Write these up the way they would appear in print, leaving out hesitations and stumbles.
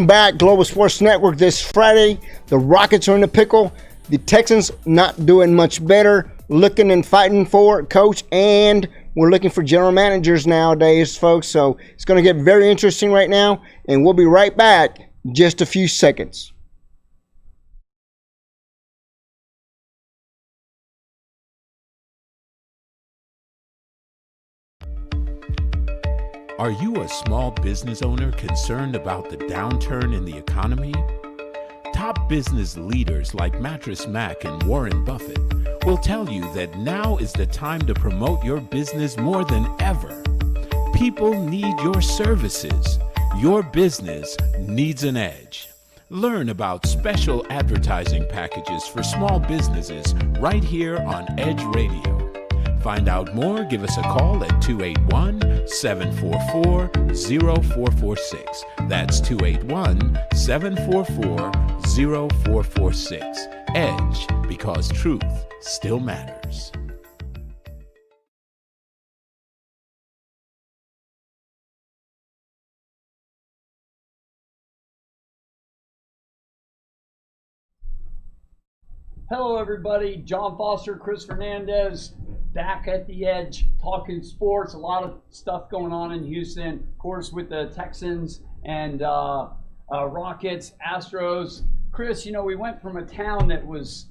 Back Global Sports Network this Friday. The Rockets are in the pickle. The Texans not doing much better. Looking and fighting for it, coach, and we're looking for general managers nowadays, folks. So it's going to get very interesting right now, and we'll be right back in just a few seconds. Are you a small business owner concerned about the downturn in the economy? Top business leaders like Mattress Mac and Warren Buffett will tell you that now is the time to promote your business more than ever. People need your services. Your business needs an edge. Learn about special advertising packages for small businesses right here on Edge Radio. Find out more, give us a call at 281-744-0446. That's 281-744-0446. Edge, because truth still matters. Hello, everybody. John Foster, Chris Fernandez, back at the Edge, talking sports. A lot of stuff going on in Houston, of course, with the Texans and Rockets, Astros. Chris, you know, we went from a town that was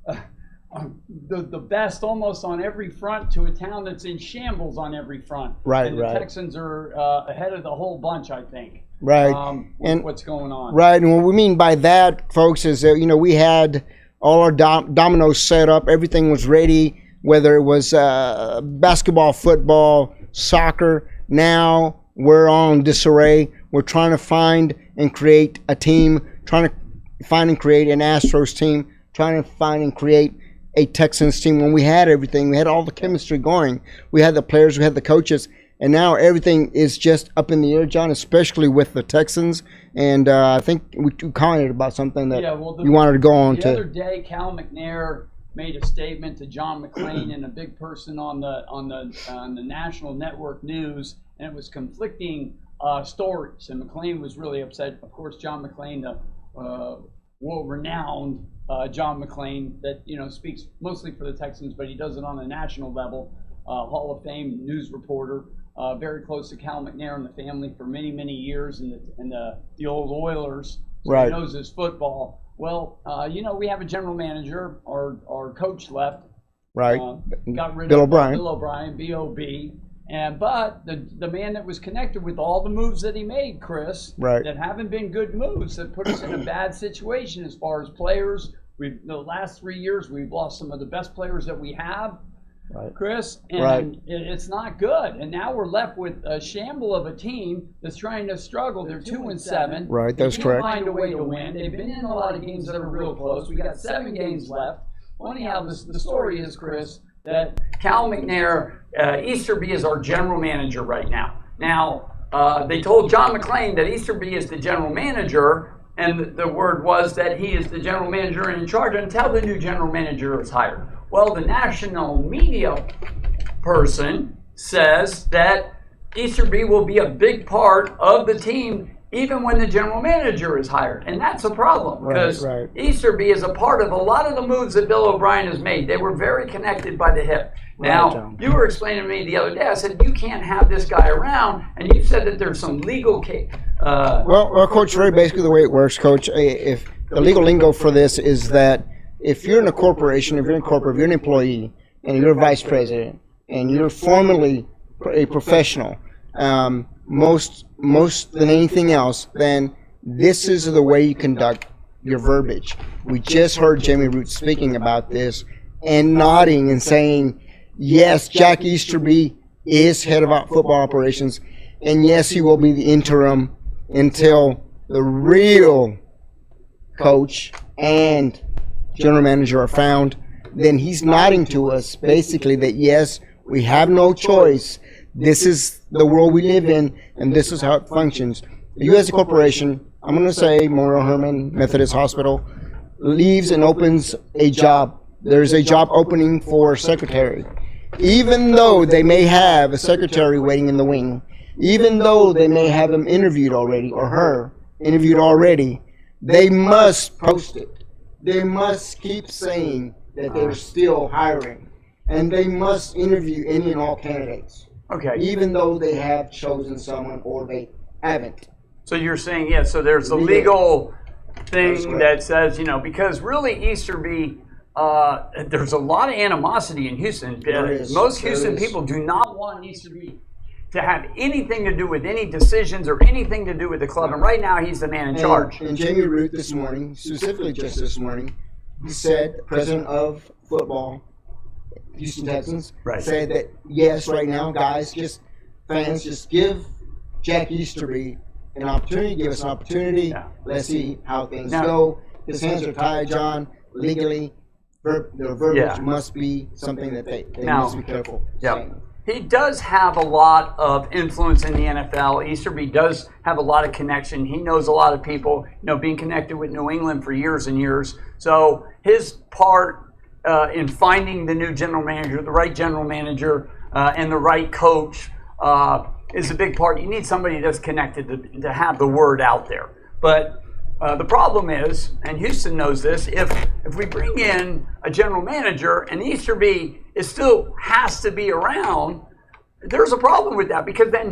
the best almost on every front to a town that's in shambles on every front. Right, and the right. Texans are ahead of the whole bunch, I think. Right. And what's going on. Right, and what we mean by that, folks, is that, you know, we had all our dominoes set up. Everything was ready, whether it was basketball, football, soccer. Now we're on disarray. We're trying to find and create a team, trying to find and create an Astros team, trying to find and create a Texans team. When we had everything, we had all the chemistry going. We had the players, we had the coaches, and now everything is just up in the air, John, especially with the Texans. And I think we commented about something that you wanted to go on to. The other day, Cal McNair made a statement to John McClain and a big person on the national network news, and it was conflicting stories. And McClain was really upset. Of course, John McClain, the world-renowned John McClain, that speaks mostly for the Texans, but he does it on a national level. Hall of Fame news reporter. Very close to Cal McNair and the family for many, many years, and the old Oilers. So right. He knows his football. Well, we have a general manager. Our coach left. Right. Got rid Bill of O'Brien. Bill O'Brien, B.O.B. But the man that was connected with all the moves that he made, Chris, right. that haven't been good moves, that put us in a bad situation as far as players. The last 3 years, we've lost some of the best players that we have. Right. Chris, and right. It's not good. And now we're left with a shamble of a team that's trying to struggle. They're 2-7. Right, that's correct. They can't find a way to win. They've been in a lot of games that are real close. We got 7 games left. Well, anyhow, the story is, Chris, that Cal McNair, Easterby is our general manager right now. Now, they told John McClain that Easterby is the general manager, and the word was that he is the general manager and in charge until the new general manager is hired. Well, the national media person says that Easterby will be a big part of the team even when the general manager is hired. And that's a problem because right. Easterby is a part of a lot of the moves that Bill O'Brien has made. They were very connected by the hip. Now, you were explaining to me the other day, I said, you can't have this guy around, and you said that there's some legal case. Well, Coach, very basically the way it works, Coach, if the legal lingo for this is that if you're in a corporation, if you're an employee, and you're a vice president, and you're formally a professional, most than anything else, then this is the way you conduct your verbiage. We just heard Jamie Root speaking about this and nodding and saying, yes, Jack Easterby is head of football operations, and yes, he will be the interim until the real coach and general manager are found. Then he's nodding to us basically that yes, we have no choice. This is the world we live in, and this is how it functions. You as a corporation, I'm going to say Memorial Hermann Methodist Hospital, leaves and opens a job. There's a job opening for secretary. Even though they may have a secretary waiting in the wing, even though they may have him interviewed already or her interviewed already, they must post it. They must keep saying that they're still hiring. And they must interview any and all candidates. Okay. Even though they have chosen someone or they haven't. So you're saying, yeah, so there's a legal thing that says, because really Easterby, there's a lot of animosity in Houston. Most Houston people do not want Easterby to have anything to do with any decisions or anything to do with the club. And right now he's the man in charge. And Jamie Root this morning, specifically just this morning, he said, the president of football, Houston Texans, said that, yes, right now, guys, fans, just give Jack Easterby an opportunity, give us an opportunity. Yeah. Let's see how things go. His hands are tied, John, legally. Their verbiage must be something that they must be careful saying. He does have a lot of influence in the NFL. Easterby does have a lot of connection. He knows a lot of people, being connected with New England for years and years. So his part in finding the new general manager, the right general manager, and the right coach is a big part. You need somebody that's connected to have the word out there. But the problem is, and Houston knows this, if we bring in a general manager and Easterby still has to be around, there's a problem with that, because then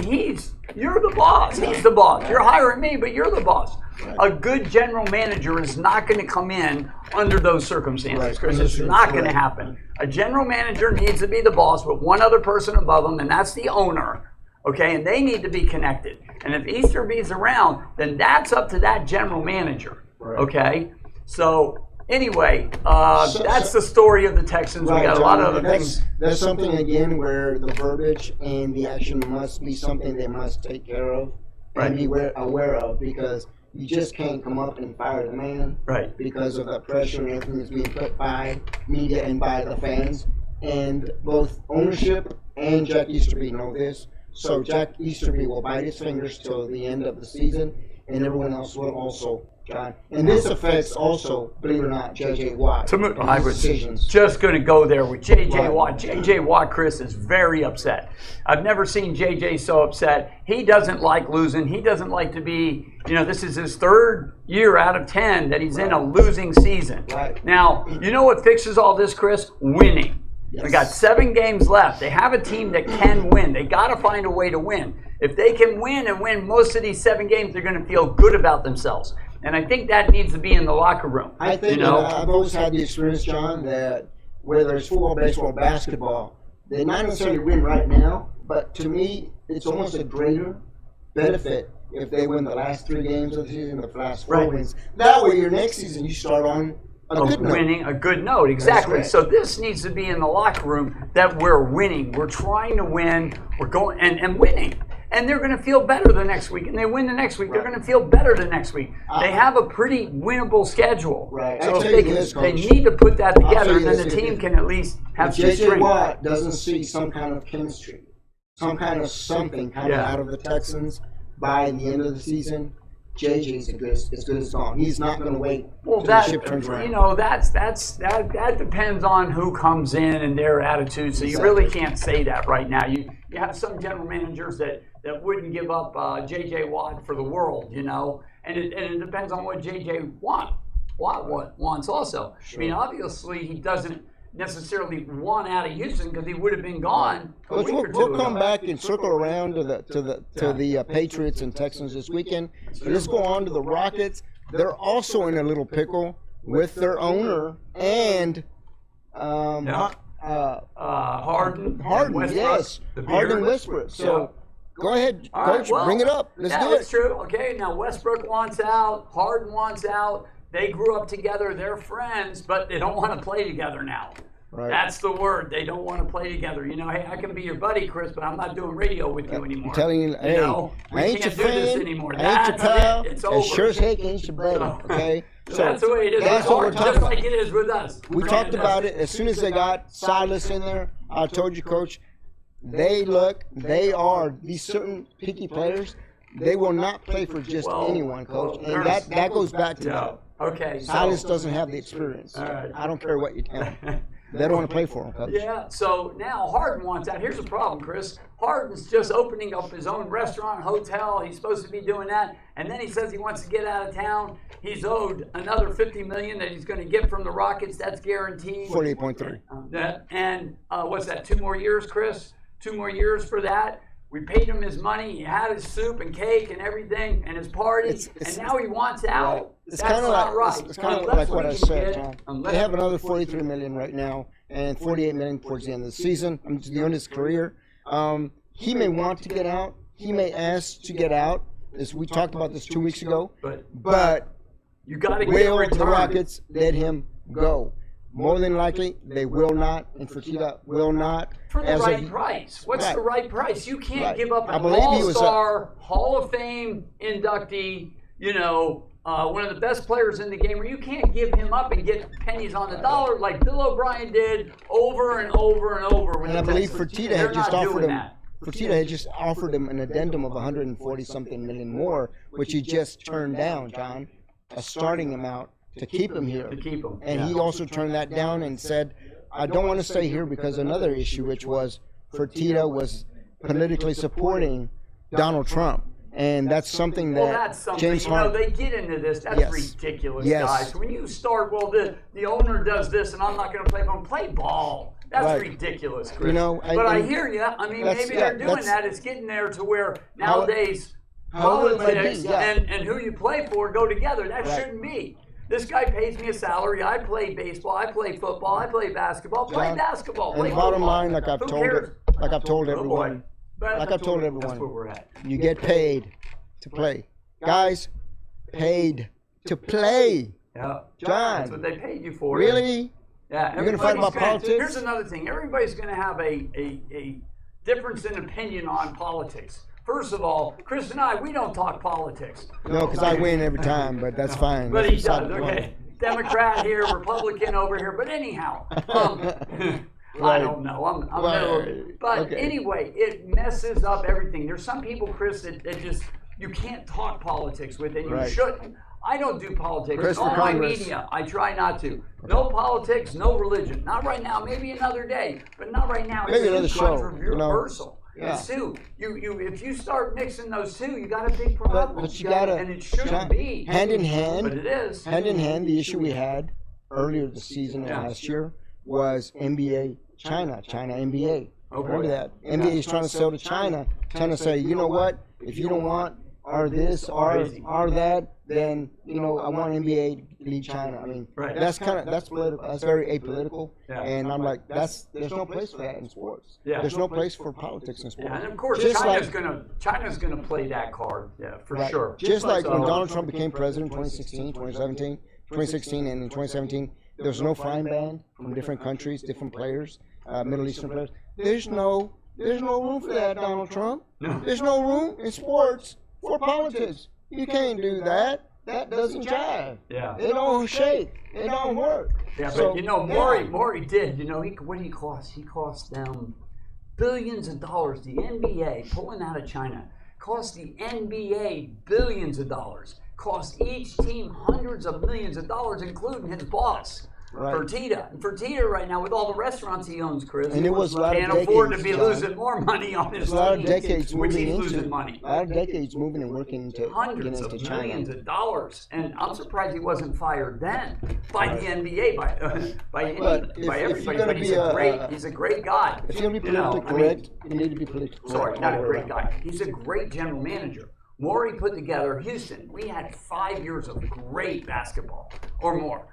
you're the boss. He's the boss. You're hiring me, but you're the boss. A good general manager is not going to come in under those circumstances, Chris. It's not going to happen. A general manager needs to be the boss with one other person above him, and that's the owner. Okay, and they need to be connected. And if Easterby's around, then that's up to that general manager. Okay, so anyway, that's the story of the Texans. We got a lot of other things. That's something, again, where the verbiage and the action must be something they must take care of and be aware of, because you just can't come up and fire the man because of the pressure and everything that's being put by media and by the fans. And both ownership and Jack Easterby know this. So Jack Easterby will bite his fingers till the end of the season, and everyone else will also, John. And this affects also, believe it or not, J.J. Watt. I was just going to go there with J.J. Watt. J.J. Watt, Chris, is very upset. I've never seen J.J. so upset. He doesn't like losing. He doesn't like to be, this is his third year out of 10 that he's in a losing season. Now, you know what fixes all this, Chris? Winning. Yes. They got 7 games left. They have a team that can win. They got to find a way to win. If they can win and win most of these 7 games, they're going to feel good about themselves. And I think that needs to be in the locker room. I think I've always had the experience, John, that whether it's football, baseball, basketball, they not necessarily win right now, but to me, it's almost a greater benefit if they win the last 3 games of the season, the last 4 wins. That way, your next season, you start on a good note, exactly. So this needs to be in the locker room that we're winning. We're trying to win. We're going and winning. And they're going to feel better the next week. And they win the next week. They're going to feel better the next week. They have a pretty winnable schedule. So if they need to put that together, then the team can at least have some strength. J.J. Watt doesn't see some kind of chemistry, some kind of something coming out of the Texans by the end of the season, JJ's as good as gone. He's not going to wait until the ship turns around. That depends on who comes in and their attitude. So you really can't say that right now. You have some general managers that wouldn't give up J.J. Watt for the world, and it depends on what J.J. Watt wants also. Sure. I mean, obviously he doesn't necessarily want out of Houston because he would have been gone. We'll come back and circle around to the Patriots and Texans this weekend. But let's go on to the Rockets. They're also in a little pickle with their owner and Harden. Harden, yes, Harden Westbrook. So go ahead, Coach, bring it up. Let's do it. That's true. Okay, now Westbrook wants out. Harden wants out. They grew up together. They're friends, but they don't want to play together now. Right. That's the word. They don't want to play together. Hey, I can be your buddy, Chris, but I'm not doing radio with you anymore. I'm telling you, hey, we I ain't can't your do friend, this anymore. I ain't your pal. It's over. Sure as heck ain't your buddy, okay? So that's the way it is. That's what we're talking just like it is with us. We talked about it. As soon as they got Silas in there, I told you, Coach, they are these certain picky players. They will not play for just anyone, Coach. And that goes back to that. Okay. Silas doesn't have the experience. All right. I don't care what you tell him. They don't want to play for him, Coach. Yeah, so now Harden wants out. Here's the problem, Chris. Harden's just opening up his own restaurant, hotel. He's supposed to be doing that. And then he says he wants to get out of town. He's owed another $50 million that he's going to get from the Rockets. That's guaranteed. 48.3. And what's that, 2 more years, Chris? 2 more years for that. We paid him his money. He had his soup and cake and everything and his party. And now he wants out. Right. It's That's kind of not like right. it's kind of Unless like what we I can said, get- John. They have another 43 million right now and 48 million towards the end of the season. I'm just doing his career. He may want to get out. He may ask to get out. As we talked about this 2 weeks ago. But you got to get will the returned. Rockets let him go? More than likely, they will not, and Fertitta will not. For the as right of- price. What's Right. the right price? You can't Right. give up I an believe he was a- all-star, Hall of Fame inductee, one of the best players in the game, where you can't give him up and get pennies on the dollar like Bill O'Brien did over and over and over. With And I the believe Texans. Fertitta They're had just not offered doing him. that. Fertitta had just offered him an addendum of 140 something million more, which he just turned down, John, a starting amount to keep him here. To keep him. And he also turned that down and said, I don't want to stay here because another issue, which was Fertitta was politically supporting Donald Trump. And that's something that Well, that's something. James Harden. They get into this. That's Yes. ridiculous, Yes. guys. When you start, the owner does this, and I'm not going to play for him. Play ball. That's Right. ridiculous, Chris. You know, but I and hear you. I mean, that's- maybe they're yeah, doing that's- that. It's getting there to where How- nowadays however it might be, politics yeah. and who you play for go together. That Right. shouldn't be. This guy pays me a salary. I play baseball. I play football. I play basketball. Play John, basketball. Play and bottom football. line, like I've Who told cares? like I've told Oh, boy. everyone, But like I've told That's everyone, where we're at. you get paid to play. Guys, paid to play. Yeah. John. That's what they paid you for. Really? Yeah, You're gonna fight everybody's about politics? Here's another thing. Everybody's going to have a difference in opinion on politics. First of all, Chris and I, we don't talk politics. No, because I win every time, but that's fine. But That's he beside does, the point. okay. Democrat here, Republican over here. But anyhow, I Right. don't know. I'm Well, never, but okay. anyway, it messes up everything. There's some people, Chris, that just you can't talk politics with, and you Right. shouldn't. I don't do politics. Chris for All my Congress. media, I try not to. No politics, no religion. Not right now. Maybe another day, but not right now. Maybe It's another too show, controversial. Yeah. It's too. If you start mixing those two, you got a big problem. But you gotta, and it shouldn't John, be. hand in hand, But it is. hand in hand, the issue we had earlier this season and Yeah. last year was NBA China, China NBA. Okay. Remember that? NBA is trying to sell to China, trying to say, you know what, if you don't want our this, Crazy. our that, then, I want NBA to leave China. I mean, Right. that's political. That's very apolitical. Yeah. And I'm like, there's no place for that in sports. Yeah. There's no place for politics in sports. Yeah, and of course, Just China's gonna play that card. Yeah, for Right. sure. Just like when So- Donald Trump became president in 2016, 2016, and in 2017, there was no fine band from different countries, different players, Middle Eastern players. There's no room for that, Donald Trump. No. There's no room in sports for politics. You can't do that. That doesn't jive. Yeah. It don't shake. It don't work. Yeah, So, but Maury did. What did he cost? He cost them billions of dollars. The NBA pulling out of China cost the NBA billions of dollars. Cost each team hundreds of millions of dollars, including his boss. Right. Fertitta. And Fertitta right now, with all the restaurants he owns, Chris, And it was a lot of can't afford to decades, be John. losing more money on his There's a lot of team, decades which moving he's into losing money. a lot of decades moving and working into getting Hundreds into of China. millions of dollars, and I'm surprised he wasn't fired then by the NBA, by But if you're everybody. gonna But he's be he's a great guy. If you're going to be You know, politically correct, you need to be politically correct. sorry, not a all the great way guy. He's a great general manager. Maury put together Houston. We had 5 years of great basketball or more.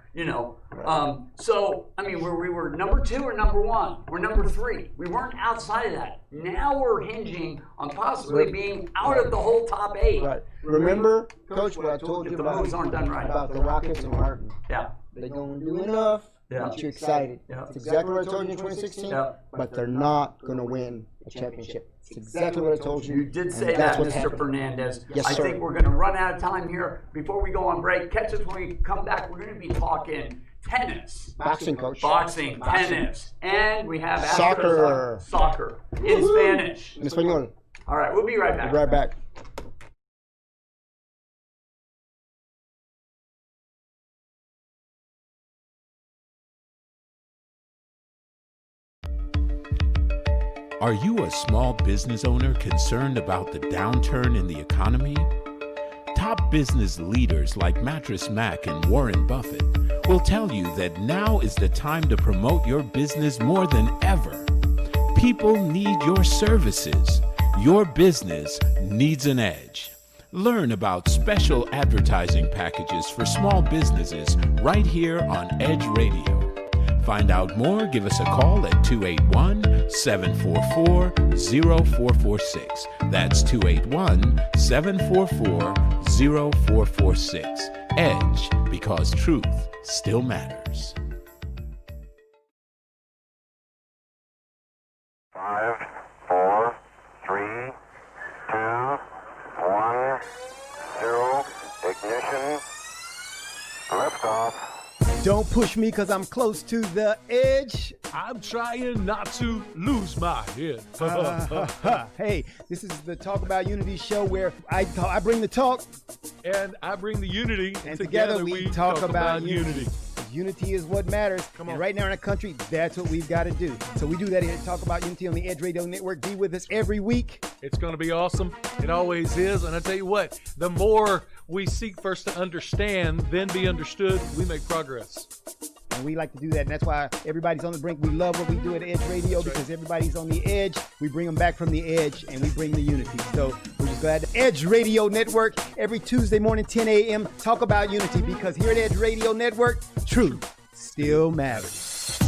So I mean, we were number 2 or number 1. We're number 3. We weren't outside of that. Now we're hinging on possibly being out of the whole top 8. Right. Remember, Coach, what I told If you the about, moves aren't done right. about the Rockets and Harden. Yeah. They're going to do enough Yeah. to get you excited. Yeah. That's exactly what I told you in 2016. Yeah. But they're not going to win a championship. It's exactly what I told you. You did and say that's that, what Mr. happened. Fernandez. Yes, I sir. think we're going to run out of time here. Before we go on break, catch us when we come back. We're going to be talking tennis, Boxing, Coach. boxing, tennis, and we have Soccer. Soccer in Woohoo. Spanish. En español. All right, we'll be right back. Be right back. Are you a small business owner concerned about the downturn in the economy? Top business leaders like Mattress Mac and Warren Buffett will tell you that now is the time to promote your business more than ever. People need your services. Your business needs an edge. Learn about special advertising packages for small businesses right here on Edge Radio. Find out more, give us a call at 281-744-0446. That's 281-744-0446. Edge, because truth still matters. 5, 4, 3, 2, 1, 0, ignition, liftoff. Don't push me because I'm close to the edge. I'm trying not to lose my head. Hey, this is the Talk About Unity show where I bring the talk, And I bring the unity, and together we talk about unity. Unity is what matters. Come And on. right now in our country, that's what we've got to do. So we do that here at Talk About Unity on the Edge Radio Network. Be with us every week. It's going to be awesome. It always is. And I tell you what, the more we seek first to understand, then be understood, we make progress. And we like to do that. And that's why everybody's on the brink. We love what we do at Edge Radio because everybody's on the edge. We bring them back from the edge and we bring the unity. So we're just glad. Edge Radio Network every Tuesday morning, 10 a.m. Talk About Unity because here at Edge Radio Network, truth still matters.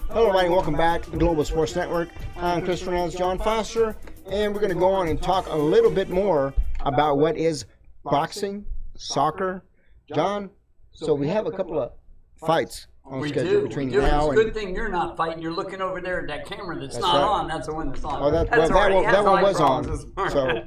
Hello, everybody, and welcome back to the Global Sports Network. I'm Chris Fernandez, John Foster, and we're going to go on and talk a little bit more about what is boxing, soccer. John, so we have a couple of fights on We schedule do. between we do. now It's a and... good thing you're not fighting. You're looking over there at that camera that's That's not right. on. That's the one that's on. Oh, that That's one already has was on. problems this morning. So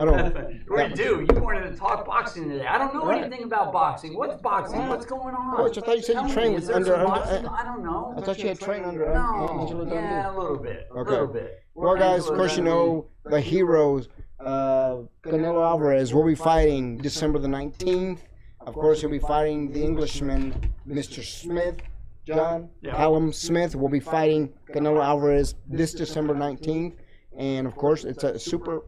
I don't. What that- do you do? You wanted to talk boxing today. I don't know Right. anything about boxing. What's boxing? What's going on? Coach, I thought you said you Tell me, trained is there under- some under- boxing? I don't know. I thought you had trained under No. Angelo Yeah, Dundee. a little bit. A Okay. little bit. Well, guys, of Angelo course, you Dundee. know the heroes. Canelo Alvarez will be fighting December the 19th. Of course, he'll be fighting the Englishman, Mr. Smith. John, Yeah. Callum Smith will be fighting Canelo Alvarez this December 19th. And, of course, it's a super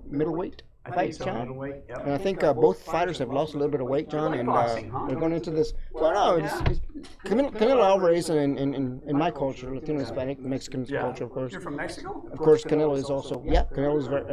middleweight I think fight, so, John. middleweight, yep. And I think both fighters have lost a little bit of weight, John, like and boxing, huh? they're going into this. Well, no, it's Canelo Alvarez in my culture, Latino, Hispanic, Mexican Yeah. culture, of course. You're from Mexico? Of course, Canelo is also, Canelo is very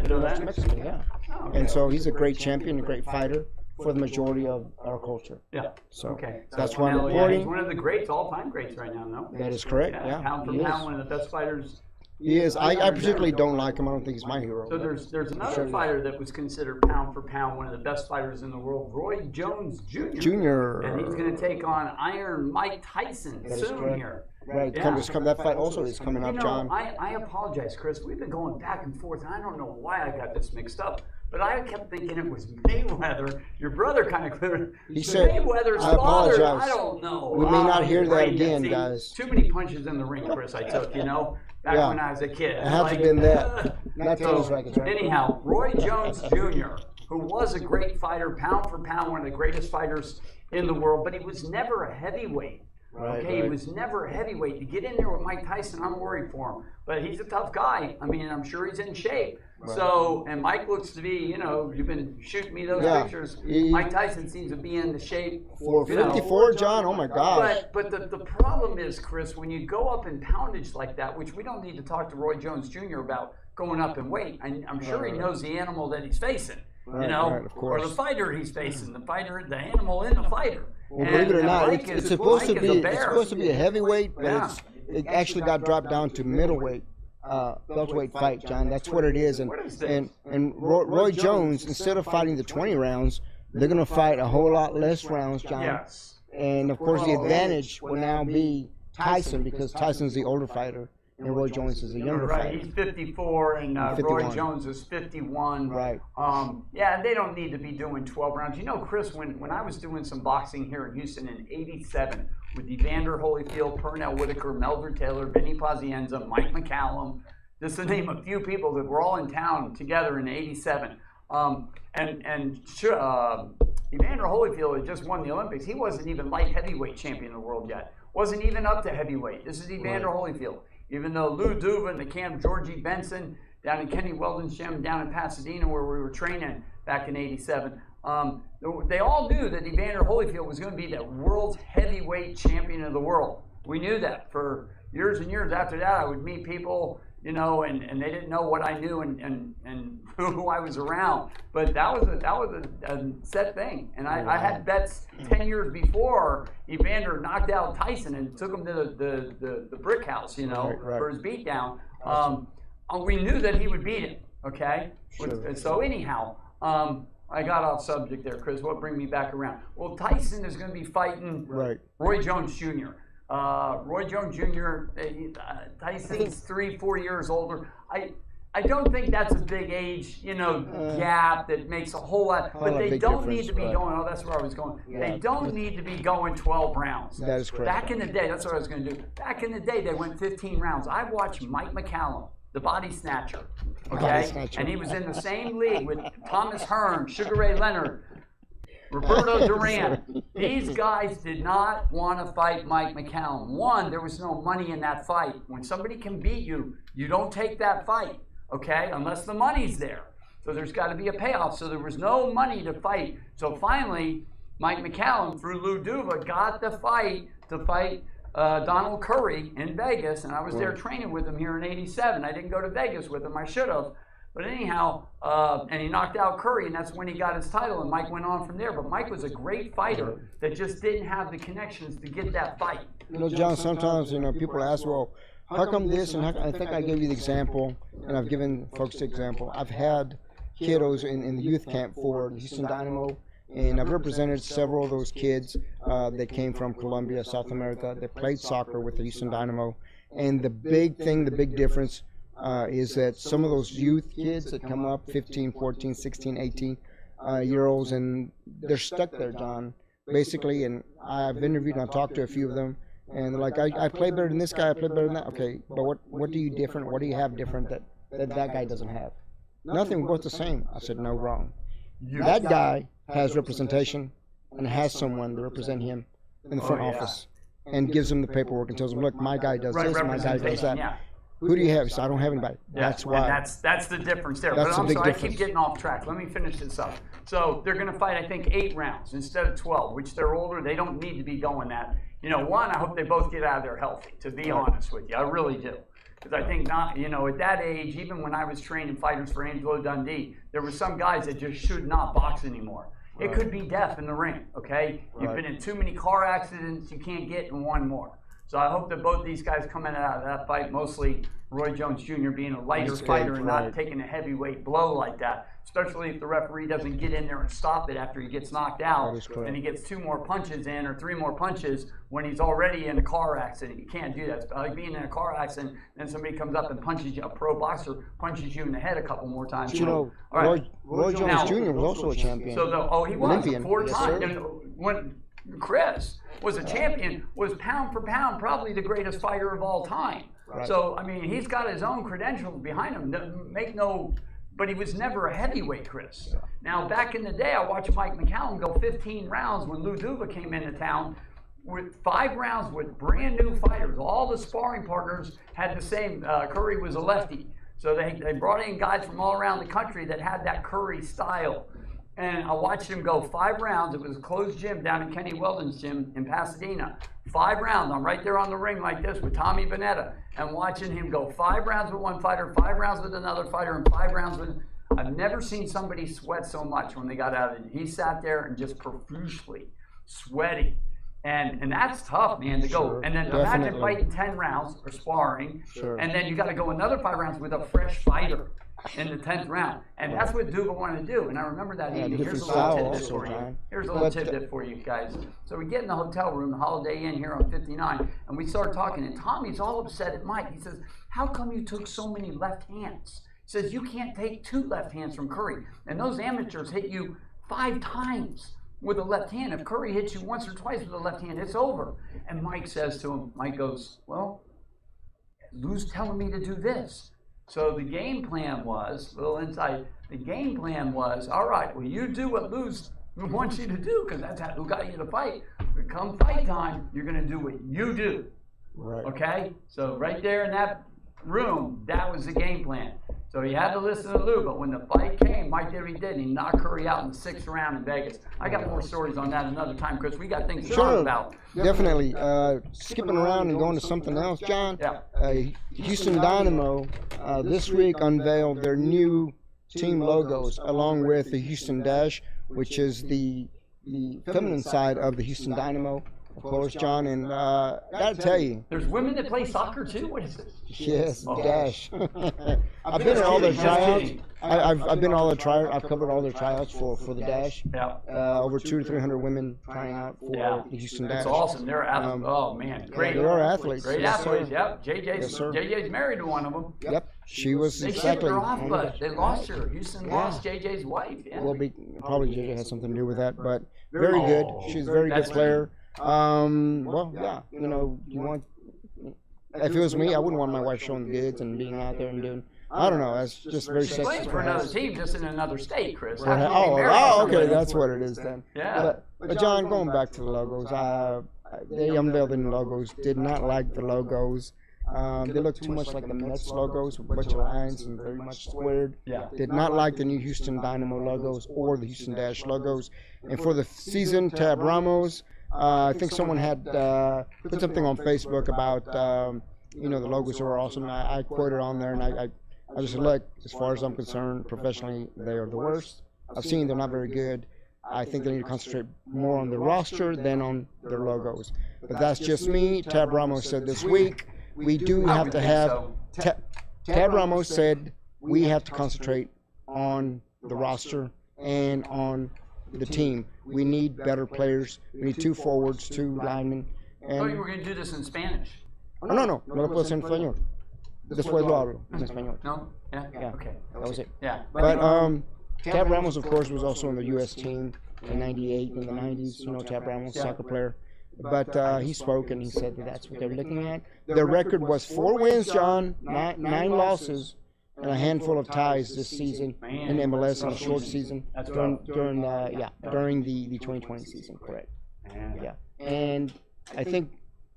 know that. Mexican, yeah. Oh, And so he's a great champion, a great fighter for the majority of our culture. Yeah. So Okay. that's why I'm Canelo, yeah, reporting. he's one of the greats, all-time greats right now, no? That is correct, yeah. Pound for he pound, is. one of the best fighters. He is. I particularly don't like him. I don't think he's my hero. So there's another Sure. fighter that was considered pound for pound one of the best fighters in the world, Roy Jones Jr. Junior. And he's going to take on Iron Mike Tyson That is soon correct. here. Right, Yeah. that fight also is coming You up, know, John. I apologize, Chris. We've been going back and forth, and I don't know why I got this mixed up. But I kept thinking it was Mayweather. Your brother kind of cleared. He said, Mayweather's I father. apologize. I don't know. We may not hear you're that right. again, See, guys. Too many punches in the ring, Chris. I took, back Yeah. when I was a kid. It had to have been that. Not tennis rackets, right? Anyhow, Roy Jones Jr., who was a great fighter, pound for pound, one of the greatest fighters in the world, but he was never a heavyweight. Right, Okay, he right. was never a heavyweight. To get in there with Mike Tyson, I'm worried for him. But he's a tough guy. I mean, I'm sure he's in shape. So, and Mike looks to be, you've been shooting me those Yeah. pictures. He- Mike Tyson seems to be in the shape. For you know. 54, John, oh my gosh. But the problem is, Chris, when you go up in poundage like that, which we don't need to talk to Roy Jones Jr. about going up in weight, I'm sure he knows the animal that he's facing. Right, right, of or course. the fighter he's facing, the animal in the fighter. Well, believe it or And not, Mike it's is- supposed to Mike is be a bear. it's supposed to be a heavyweight, but Yeah. it actually got dropped down to middleweight, welterweight fight, John. That's what it is. And What is this? and Roy Jones, instead of fighting the 20 rounds, they're gonna fight a whole lot less rounds, John. Yes. And of course, the advantage will now be Tyson because Tyson's the older fighter. and Roy Jones is a younger Right, fighter. he's 54, and Roy 51. Jones is 51. Right. Yeah, they don't need to be doing 12 rounds. You know, Chris, when I was doing some boxing here in Houston in '87 with Evander Holyfield, Pernell Whitaker, Melvin Taylor, Vinny Pazienza, Mike McCallum, just to name a few people that were all in town together in '87. Evander Holyfield had just won the Olympics. He wasn't even light heavyweight champion of the world yet. Wasn't even up to heavyweight. This is Evander Holyfield. Even though Lou Duva and the camp Georgie Benson down in Kenny Weldon's gym down in Pasadena where we were training back in '87, they all knew that Evander Holyfield was going to be the world's heavyweight champion of the world. We knew that for years and years. After that, I would meet people, you know, and they didn't know what I knew and who I was around. But that was a set thing. And I had bets 10 years before Evander knocked out Tyson and took him to the brick house, you know, for his beatdown. We knew that he would beat him, okay? Sure. So anyhow, I got off subject there, Chris. What bring me back around? Well, Tyson is going to be fighting Roy Jones Jr. Roy Jones Jr., Tyson's 3-4 years older. I don't think that's a big age, you know, gap that makes a whole lot. But they don't need to be going. Oh, that's where I was going. Yeah. They don't need to be going 12 rounds. That is correct. Back in the day, that's what I was going to do. Back in the day, they went 15 rounds. I watched Mike McCallum, the body snatcher, okay, and he was in the same league with Thomas Hearn, Sugar Ray Leonard, Roberto Duran. These guys did not want to fight Mike McCallum. One, there was no money in that fight. When somebody can beat you, you don't take that fight, okay, unless the money's there. So there's got to be a payoff. So there was no money to fight. So finally, Mike McCallum, through Lou Duva, got the fight to fight Donald Curry in Vegas, and I was there training with him here in '87. I didn't go to Vegas with him. I should have. But anyhow, and he knocked out Curry, and that's when he got his title, and Mike went on from there. But Mike was a great fighter that just didn't have the connections to get that fight. You know, John, sometimes, you know, people ask, well, how come this? And I think I gave you the example, and I've given folks the example. I've had kiddos in the youth camp for the Houston Dynamo, and I've represented several of those kids that came from Colombia, South America, that played soccer with the Houston Dynamo. And the big thing, the big difference is that some of those youth kids that come up, 15, 14, 16, 18 year olds, and they're stuck there, John, basically. And I've interviewed and I've talked to a few of them, and they're like, I play better than this guy, I play better than that. Okay, but what do you different? What do you have different that guy doesn't have? Nothing, we're both the same. I said, no, wrong. That guy has representation and has someone to represent him in the front office and gives him the paperwork and tells him, look, my guy does this, my guy does that. Yeah. Who do you have? So I don't have anybody. That's why. And that's the difference there. That's But the I'm big sorry, I difference. keep getting off track. Let me finish this up. So they're going to fight, I think, 8 rounds instead of 12, which they're older. They don't need to be going that. You know, one, I hope they both get out of there healthy, to be honest with you. I really do. Because I think not, you know, at that age, even when I was training fighters for Angelo Dundee, there were some guys that just should not box anymore. It could be death in the ring, okay? You've been in too many car accidents, you can't get in one more. So I hope that both these guys come in out of that fight, mostly Roy Jones Jr. being a lighter fighter and not taking a heavyweight blow like that, especially if the referee doesn't get in there and stop it after he gets knocked out and he gets 2 more punches in or 3 more punches when he's already in a car accident. You can't do that. It's like being in a car accident and then somebody comes up and punches you, a pro boxer punches you in the head a couple more times. But you know, All right. Roy Jones Now- Jr. was also a champion. So he was Olympian. 4 Yes, times. sir. And when Chris was a champion, was pound for pound probably the greatest fighter of all time. Right. So I mean, he's got his own credentials behind him. But he was never a heavyweight, Chris. Now back in the day, I watched Mike McCallum go 15 rounds when Lou Duva came into town. With 5 rounds with brand new fighters. All the sparring partners had the same. Curry was a lefty. So they brought in guys from all around the country that had that Curry style. And I watched him go 5 rounds. It was a closed gym down in Kenny Weldon's gym in Pasadena. 5 rounds. I'm right there on the ring like this with Tommy Bonetta and watching him go 5 rounds with one fighter, 5 rounds with another fighter, and 5 rounds with... I've never seen somebody sweat so much when they got out of it. He sat there and just profusely sweating. And that's tough, man, to go. Sure, And then definitely. imagine fighting 10 rounds or sparring, Sure. and then you got to go another 5 rounds with a fresh fighter in the 10th round. And that's what Duba wanted to do. And I remember that Yeah, evening. Here's different a little style tidbit also, for you. John. Here's a little But, tidbit for you guys. So we get in the hotel room, the Holiday Inn here on 59, and we start talking. And Tommy's all upset at Mike. He says, "How come you took so many left hands?" He says, "You can't take 2 left hands from Curry. And those amateurs hit you 5 times with a left hand. If Curry hits you once or twice with a left hand, it's over." And Mike says to him, Mike goes, "Well, Lou's telling me to do this." So the game plan was, little insight, the game plan was, all right, well, you do what Lou wants you to do, because that's who got you to fight. But come fight time, you're going to do what you do. Right. Okay? So right there in that room, that was the game plan. So he had to listen to Lou, but when the fight came, Mike did what he did, and he knocked Curry out in the 6th round in Vegas. I got more stories on that another time, Chris. We got things to talk Sure, about. definitely. Skipping around and going to something else, John. Yeah. Houston Dynamo this week unveiled their new team logos, along with the Houston Dash, which is the feminine side of the Houston Dynamo, of course, John. And gotta tell you, There's women that play soccer too? What is this? yes, Oh. Dash. I've been at all their Just tryouts. kidding. I've been all the tryouts. I've covered all their tryouts for the Dash. Yeah. Over 200 to 300 women trying out for Yeah. the Houston Dash. It's awesome. They're athletes. Oh man, great. They are athletes. Great Yes, sir. athletes. Yep. Yes, sir. JJ's married to one of them. Yep, she was They shipped exactly. her off, on but the- they lost her. Houston Yeah. lost JJ's wife. Yeah. Well, probably JJ had something to do with that, but very good. She's a very good That's player. Well, yeah, you want. If it was me, I wouldn't want my wife showing the goods and being out there and doing. I don't know. That's just very She's sexist. playing for another perhaps. team, just in another state, Chris. How can you be married to Oh, somebody? okay, that's what it is then. Yeah. But John, going back to the logos, they unveiled the new logos. Did not like the logos. They look too much like the Mets logos with a bunch of lines and very much squared. Yeah. Did not like the new Houston Dynamo logos or the Houston Dash logos. And for the season, Tab Ramos, I think someone had put something on Facebook about, the logos are awesome. I quoted on there, and I just said, look, as far as I'm concerned, professionally, they are the worst. I've seen they're not very good. I think they need to concentrate more on the roster than on their logos. But that's just me. Tab Ramos said this week, we do I have would to think have. so. Tab Ramos said we have to concentrate on the roster and on the team. We need better players. We need 2 forwards, 2 linemen. I thought you And were going to do this in Spanish. no lo puedo hacer en español. Después lo hablo en español. No? Yeah? Yeah. Okay. That was it. Yeah. But Tab Ramos, of course, was also on the U.S. team in '98 in the '90s. Tab Ramos, soccer player. But he spoke and he said that that's what they're looking at. Their record was 4 wins, John, 9 losses, and a handful of ties this season in MLS in a short season That's during rough. during the 2020 season. Correct. Yeah. And I think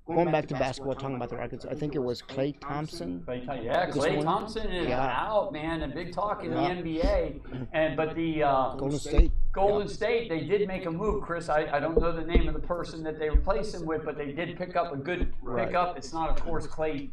going back to basketball, talking about the records, I think it was Klay Thompson. Yeah, This Klay one? Thompson is Yeah. out, man, and big talk in Yeah. the NBA. But the Golden State. Golden State, they did make a move, Chris. I don't know the name of the person that they replaced him with, but they did pick up a good pickup. It's not, of course, Klay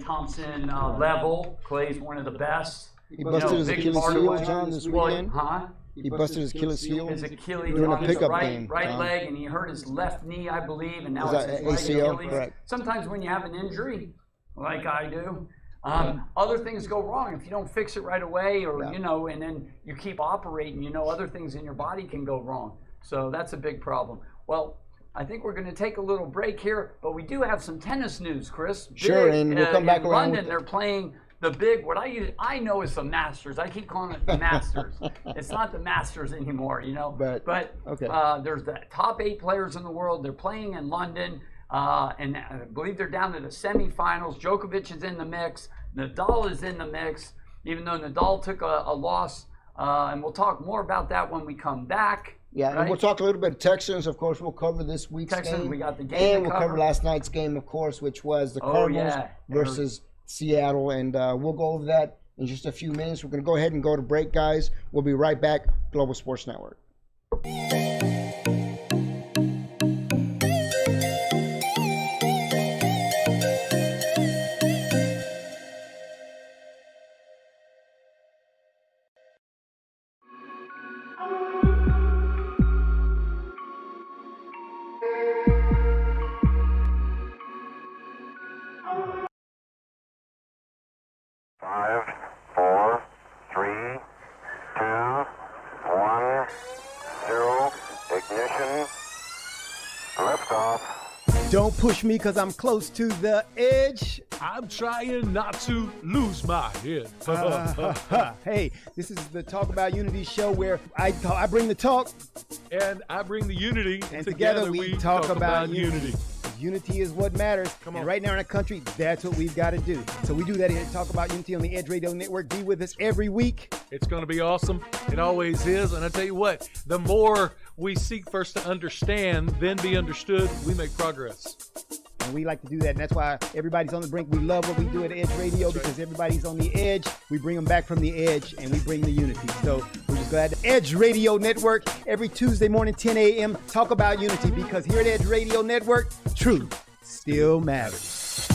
Thompson level. Clay's one of the best. He busted his big Achilles part of heel, what- John, this Well, weekend. Huh? He busted his Achilles heel. His Achilles During a on his pickup right game, leg, and he hurt his left knee, I believe, and now Was it's that his right ACL? Achilles. Correct. Sometimes when you have an injury, like I do, other things go wrong if you don't fix it right away, or and then you keep operating. Other things in your body can go wrong. So that's a big problem. Well, I think we're going to take a little break here, but we do have some tennis news, Chris. Sure, and we'll come back in around London, with- they're playing the big, what I know is the Masters. I keep calling it the Masters. It's not the Masters anymore, But, okay. There's the top 8 players in the world. They're playing in London, and I believe they're down to the semifinals. Djokovic is in the mix. Nadal is in the mix, even though Nadal took a loss. And we'll talk more about that when we come back. Yeah, right? and we'll talk a little bit of Texans. Of course, we'll cover this week's Texans, game. we got the game and to we'll cover cover. last night's game, of course, which was the Oh, Cardinals yeah. versus Seattle. And we'll go over that in just a few minutes. We're going to go ahead and go to break, guys. We'll be right back. Global Sports Network. Don't push me because I'm close to the edge. I'm trying not to lose my head. Hey, this is the Talk About Unity show where I bring the talk, And I bring the unity, and together we talk about unity. Unity is what matters. Come on. And right now in our country, that's what we've got to do. So we do that here at Talk About Unity on the Edge Radio Network. Be with us every week. It's going to be awesome. It always is. And I tell you what, the more we seek first to understand, then be understood, we make progress. And we like to do that. And that's why everybody's on the brink. We love what we do at Edge Radio because everybody's on the edge. We bring them back from the edge and we bring the unity. So we're just glad to Edge Radio Network every Tuesday morning, 10 a.m. Talk about unity because here at Edge Radio Network, truth still matters.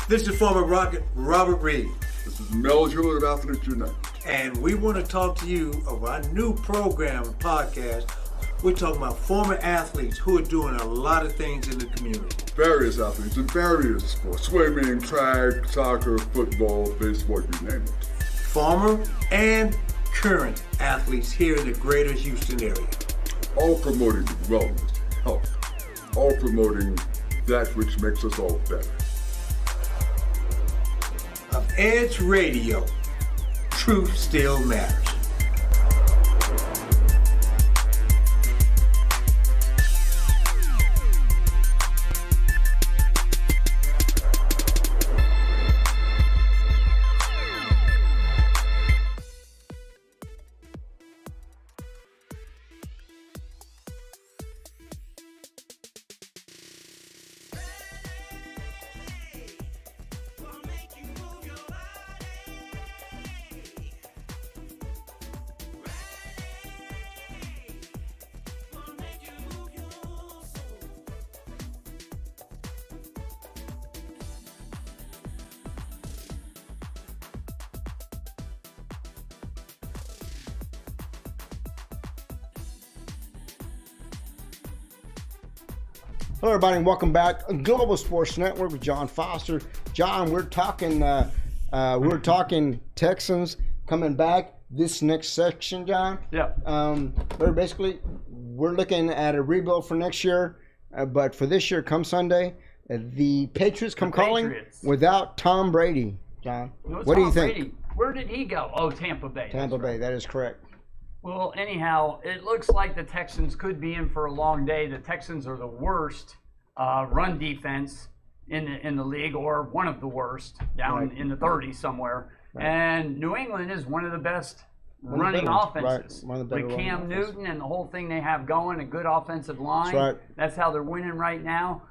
This is former Rocket Robert Reed, This is Mel Jewell of Athletes United. and we want to talk to you of our new program and podcast. We're talking about former athletes who are doing a lot of things in the community. Various athletes in various sports, swimming, track, soccer, football, baseball, you name it. Former and current athletes here in the greater Houston area. All promoting wellness, health, all promoting that which makes us all better. Of Edge Radio, truth still matters. Hello, everybody, and welcome back. Global Sports Network with John Foster. John, we're talking Texans coming back this next section, John. Yeah. But basically, we're looking at a rebuild for next year. But for this year, come Sunday, the Patriots come calling Patriots. without Tom Brady, John. No, it's What do you Tom think? Brady. Where did he go? Oh, Tampa Bay. Tampa Bay, that is correct. Well, anyhow, it looks like the Texans could be in for a long day. The Texans are the worst run defense in the league, or one of the worst, down Right. in the 30s somewhere. Right. And New England is one of the best of the running better ones, offenses. right. One of the better With Cam running offenses. Newton and the whole thing they have going, a good offensive line. right. That's how they're winning right now.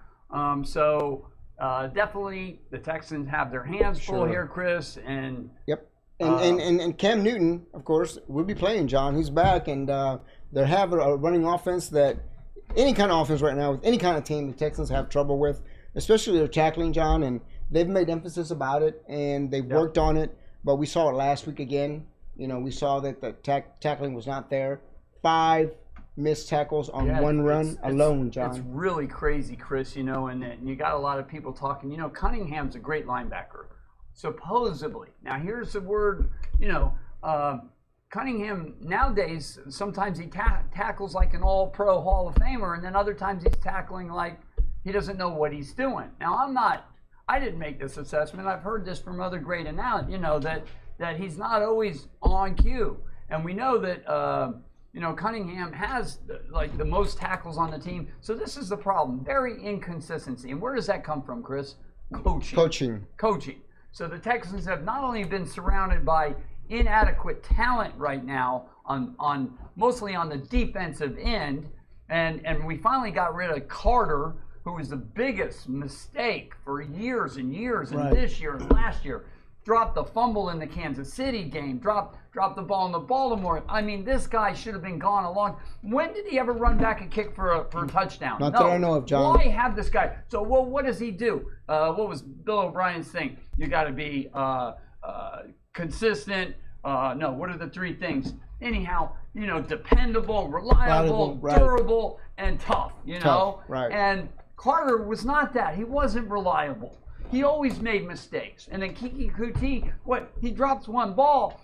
So definitely the Texans have their hands full Sure. here, Chris. And Yep. And Cam Newton, of course, will be playing, John. He's back, and they have a running offense that any kind of offense right now, with any kind of team, the Texans have trouble with, especially their tackling, John. And they've made emphasis about it, and they've worked on it. But we saw it last week again. You know, we saw that the tackling was not there. 5 missed tackles on one run alone, John. It's really crazy, Chris, you know, and you got a lot of people talking, you know, Cunningham's a great linebacker, supposedly. Now, here's the word, you know, Cunningham nowadays, sometimes he tackles like an all-pro Hall of Famer, and then other times he's tackling like he doesn't know what he's doing. Now, I didn't make this assessment. I've heard this from other great announcers, you know, that he's not always on cue. And we know that, you know, Cunningham has like the most tackles on the team. So this is the problem, very inconsistency. And where does that come from, Chris? Coaching. So the Texans have not only been surrounded by inadequate talent right now on mostly on the defensive end, and we finally got rid of Carter, who was the biggest mistake for years and years, and this year and last year. Dropped the fumble in the Kansas City game, dropped the ball in the Baltimore. I mean, this guy should have been gone a long. When did he ever run back a kick for a touchdown? Not that I know of, John. Why have this guy? So, well, what does he do? What was Bill O'Brien's thing? You got to be consistent. No, what are the 3 things? Anyhow, you know, dependable, reliable, right. durable, and tough. You know, right. And Carter was not that. He wasn't reliable. He always made mistakes. And then Kiki Kuti, he drops one ball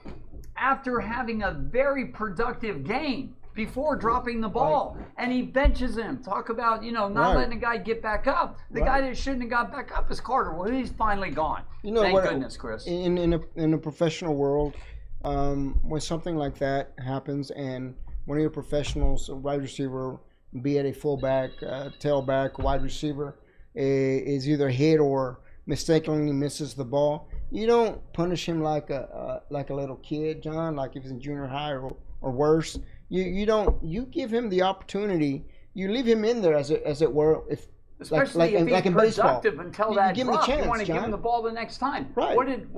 after having a very productive game before dropping the ball, and he benches him. Talk about, not letting a guy get back up. The guy that shouldn't have got back up is Carter. Well, he's finally gone. Thank goodness, Chris. In a professional world, when something like that happens and one of your professionals, a wide receiver, be it a fullback, tailback, wide receiver, is either hit or mistakenly misses the ball, you don't punish him like a little kid, John, like if he's in junior high or worse. You give him the opportunity. You leave him in there as it were, especially if he's in productive baseball. Until that give him drop. the chance, You want to John. give him the ball the next time. Right. What did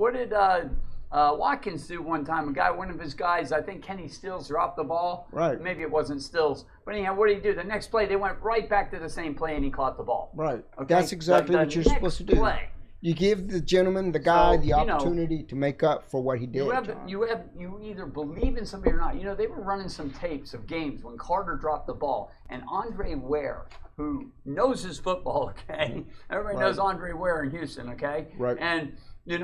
Watkins do one time? One of his guys, I think Kenny Stills, dropped the ball. Right. Maybe it wasn't Stills. But anyhow, what did he do? The next play, they went right back to the same play and he caught the ball. Right. Okay? That's exactly what you're supposed to do. Play, You give the gentleman, the guy, So, the opportunity to make up for what he did. you either believe in somebody or not. They were running some tapes of games when Carter dropped the ball, and Andre Ware, who knows his football, okay? Everybody knows Andre Ware in Houston, okay? Right. And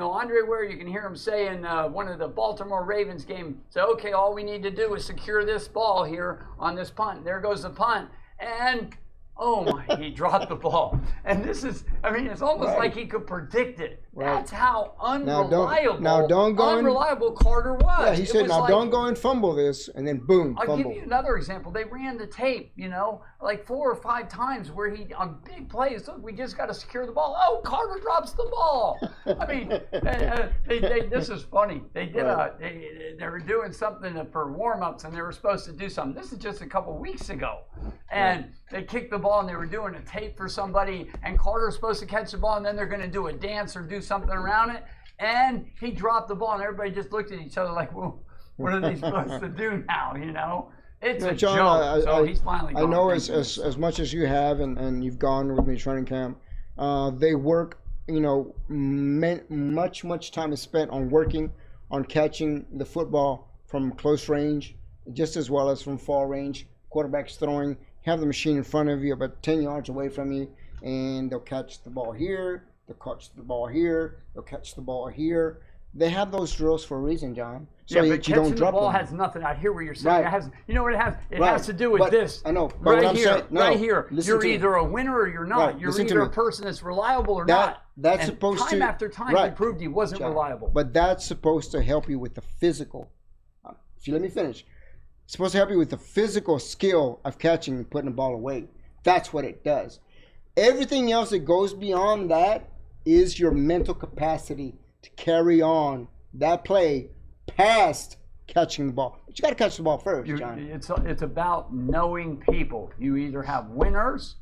Andre Ware, you can hear him say in one of the Baltimore Ravens game, say, okay, all we need to do is secure this ball here on this punt. There goes the punt, and oh my, he dropped the ball. And this is, it's almost like he could predict it. Right. That's how unreliable unreliable Carter was. Yeah, he said, don't go and fumble this, and then boom, I'll fumble. give you another example. They ran the tape, like 4 or 5 times where he, on big plays, look, we just got to secure the ball. Oh, Carter drops the ball. This is funny. They did they were doing something for warm-ups, and they were supposed to do something. This is just a couple weeks ago. And they kicked the ball, and they were doing a tape for somebody, and Carter's supposed to catch the ball, and then they're going to do a dance or do something around it. And he dropped the ball, and everybody just looked at each other like, well, what are they supposed to do now, It's a John, joke. So he's finally gone. I know as much as you have, and you've gone with me to training camp, they work, much time is spent on working on catching the football from close range, just as well as from far range. Quarterbacks throwing, have the machine in front of you about 10 yards away from you, and they'll catch the ball here, they'll catch the ball here, they'll catch the ball here. They have those drills for a reason, John. So but you don't catching drop the ball them. has nothing. I hear what you're saying. Right. It has. You know what it has? It Right. has to do with But- this. I know, but right what I'm here, saying- no, right here. listen You're to me. either a winner or you're not. Right, You're listen to either a me. person that's reliable or not. That's and supposed time to after time he proved he wasn't John, reliable. But that's supposed to help you with the physical. If you let me finish, it's supposed to help you with the physical skill of catching and putting the ball away. That's what it does. Everything else that goes beyond that is your mental capacity to carry on that play past catching the ball. But you got to catch the ball first, John. It's about knowing people. You either have winners,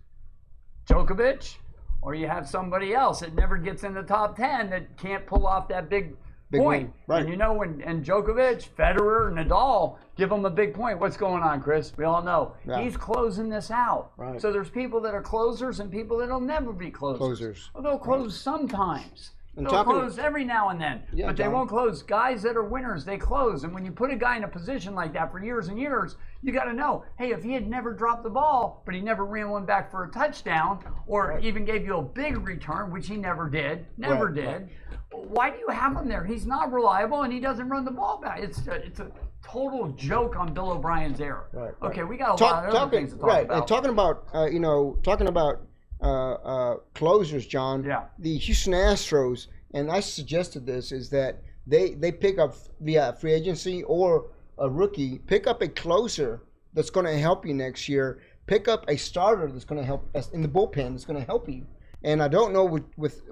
Djokovic, or you have somebody else that never gets in the top 10 that can't pull off that big point. win, right. And when Djokovic, Federer, Nadal give them a big point. What's going on, Chris? We all know. Yeah. He's closing this out. Right. So there's people that are closers and people that'll never be closers. Well, they'll close sometimes. And They'll close every now and then. Yeah, but they John. won't close. Guys that are winners, they close. And when you put a guy in a position like that for years and years, you got to know, hey, if he had never dropped the ball, but he never ran one back for a touchdown, or even gave you a big return, which he never did, why do you have him there? He's not reliable, and he doesn't run the ball back. It's a total joke on Bill O'Brien's error. Right. Okay, we got a lot of other things to talk about. And talking about closers, John. Yeah. The Houston Astros, and I suggested this, is that they pick up via free agency or a rookie, pick up a closer that's going to help you next year. Pick up a starter that's going to help us in the bullpen. That's going to help you. And I don't know with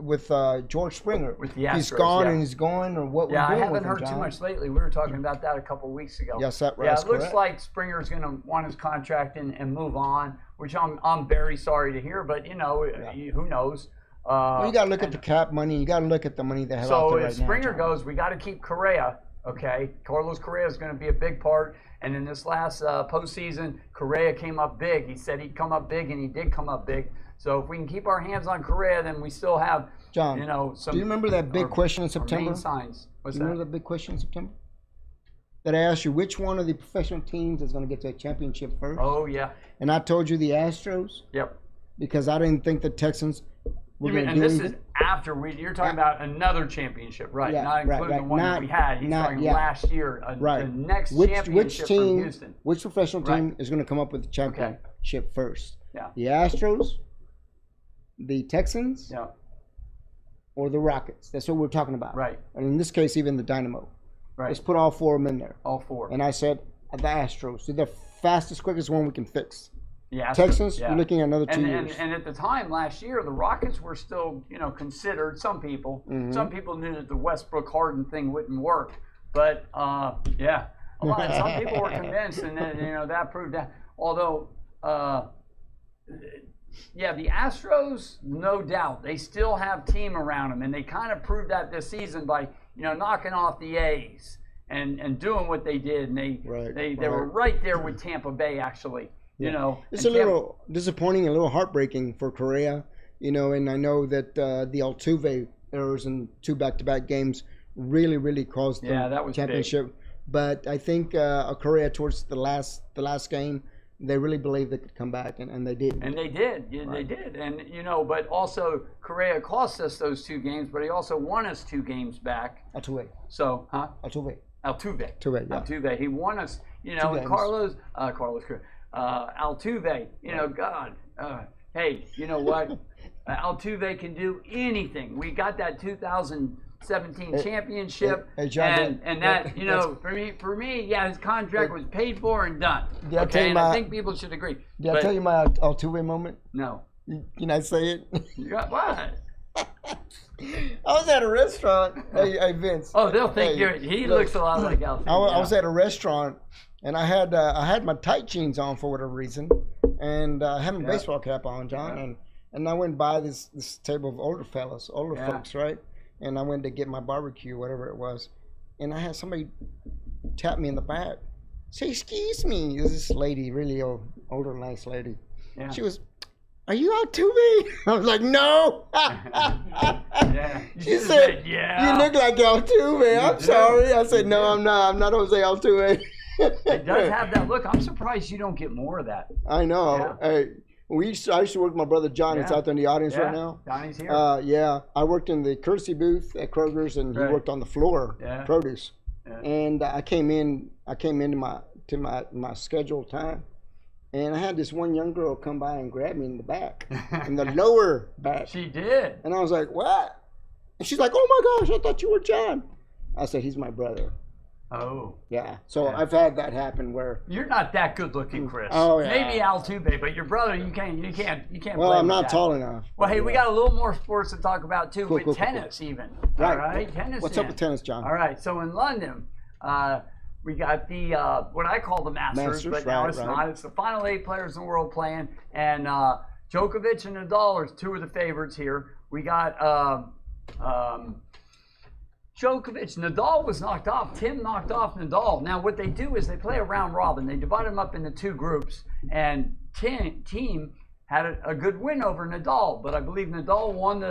George Springer, With the he's Astros, gone yeah. and he's going, or what Yeah, we're I doing with haven't him, heard too John. much lately. We were talking about that a couple weeks ago. Yes, that's it looks correct. like Springer's going to want his contract and move on, which I'm very sorry to hear. But who knows? Well, you got to look at the cap money. You got to look at the money they have out So there if right now. Springer John. goes, we got to keep Correa. Okay, Carlos Correa is going to be a big part. And in this last postseason, Correa came up big. He said he'd come up big, and he did come up big. So if we can keep our hands on Correa, then we still have, John, some. do you remember that big our- question in our September? main signs. What's Do you that? remember that big question in September? That I asked you which one of the professional teams is going to get to a championship first? Oh yeah. And I told you the Astros Yep. because I didn't think the Texans we're You mean- going to and do this anything. is after you're talking about another championship, right? Yeah, Not right, including right. the one that we had. He's Not talking yet. last year, Right. the next Which championship from team? Houston. Which professional team Right. is going to come up with the championship first? Yeah. The Astros, the Texans, Yeah, or the Rockets? That's what we're talking about. right, And in this case, even the Dynamo. Let's right. put all four of them in there. All four. And I said the Astros. They're the fastest, quickest one we can fix. Yeah, Texans, yeah. you're looking at another 2 and, years. and at the time last year, the Rockets were still, considered. Some people knew that the Westbrook Harden thing wouldn't work, but yeah, some people were convinced, and then that proved that. Although, yeah, the Astros, no doubt, they still have team around them, and they kind of proved that this season by knocking off the A's and doing what they did, and they were right there with Tampa Bay actually. It's a little disappointing, a little heartbreaking for Correa, and I know that the Altuve errors in 2 back-to-back games really caused the that was championship. big. But I think Correa towards the last game, they really believed they could come back, and they did. And they did. Yeah, they did. And, but also Correa cost us those 2 games, but he also won us 2 games back. Altuve. So, huh? Altuve. Altuve. Yeah. Altuve. He won us, and games. Carlos Correa. Altuve, God, hey, you know what? Altuve can do anything. We got that 2017 championship, hey, John, and that, for me, yeah, his contract was paid for and done. Did I tell you and my- I think people should agree. Did I tell you my Altuve moment? No. Can I say it? You got what? I was at a restaurant. Hey, Vince. Oh, they'll think Hey, he look, looks a lot like Altuve. I was at a restaurant, and I had my tight jeans on for whatever reason, and I had my baseball cap on, John, and I went by this table of older folks, right? And I went to get my barbecue, whatever it was, and I had somebody tap me in the back, say, "Excuse me." This lady, really older, nice lady. Yeah. She was, "Are you Altuve?" I was like, "No." Yeah. She said, "Yeah." "You look like Altuve." I'm do. sorry. I said, "No, I'm not. I'm not Jose Altuve." It does have that look. I'm surprised you don't get more of that. I know. Yeah. Hey, I used to work with my brother John. He's Yeah. out there in the audience Yeah. right now. Donnie's here. Yeah, I worked in the courtesy booth at Kroger's, and he Right. worked on the floor, Yeah. produce. Yeah. And I came into my scheduled time, and I had this one young girl come by and grab me in the back, in the lower back. She did. And I was like, "What?" And she's like, "Oh my gosh, I thought you were John." I said, "He's my brother." Oh. Yeah. So Yeah. I've had that happen where. You're not that good looking, Chris. Oh, yeah. Maybe Altuve, but your brother, you can't. Well, play I'm with not that. tall enough. Well, hey, we got a little more sports to talk about too, Cool, with cool, cool, tennis even. Right. All right, tennis. What's up then. with tennis, John? All right, so in London, we got the what I call the Masters, but now right, it's right. not. It's the final 8 players in the world playing, and Djokovic and Nadal are 2 of the favorites here. We got Djokovic. Nadal was knocked off. Tim knocked off Nadal. Now what they do is they play a round robin. They divide them up into 2 groups, and Team had a good win over Nadal, but I believe Nadal won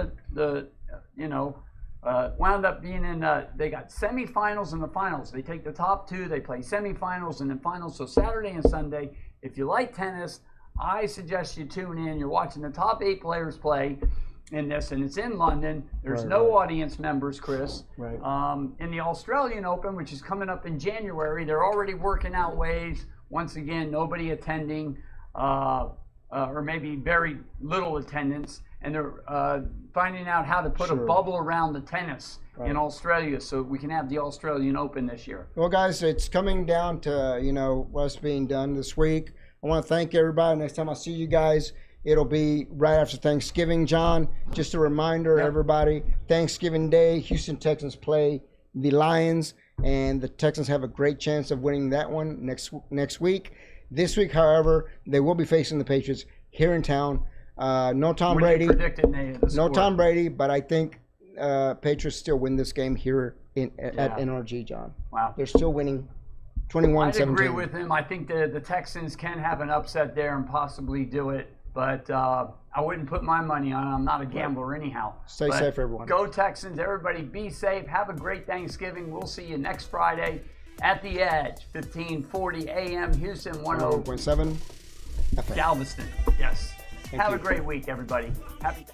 wound up being in, they got semifinals and the finals. They take the top 2, they play semifinals and then finals. So Saturday and Sunday, if you like tennis, I suggest you tune in. You're watching the top 8 players play in this, and it's in London. There's no audience members, Chris. Right. In the Australian Open, which is coming up in January, they're already working out ways. Once again, nobody attending, or maybe very little attendance, and they're finding out how to put a bubble around the tennis in Australia so we can have the Australian Open this year. Well, guys, it's coming down to what's being done this week. I want to thank everybody. Next time I see you guys, it'll be right after Thanksgiving, John. Just a reminder, everybody, Thanksgiving Day, Houston Texans play the Lions, and the Texans have a great chance of winning that one next week. This week, however, they will be facing the Patriots here in town. No Tom Brady. No Tom Brady, but I think Patriots still win this game here at NRG, John. Wow. They're still winning 21-17. I agree with him. I think the Texans can have an upset there and possibly do it, but I wouldn't put my money on it. I'm not a gambler anyhow. Stay safe, everyone. Go Texans. Everybody be safe. Have a great Thanksgiving. We'll see you next Friday at The Edge, 1540 AM, Houston, 101.7 FM. Galveston. Yes. Have you. a great week, everybody. Happy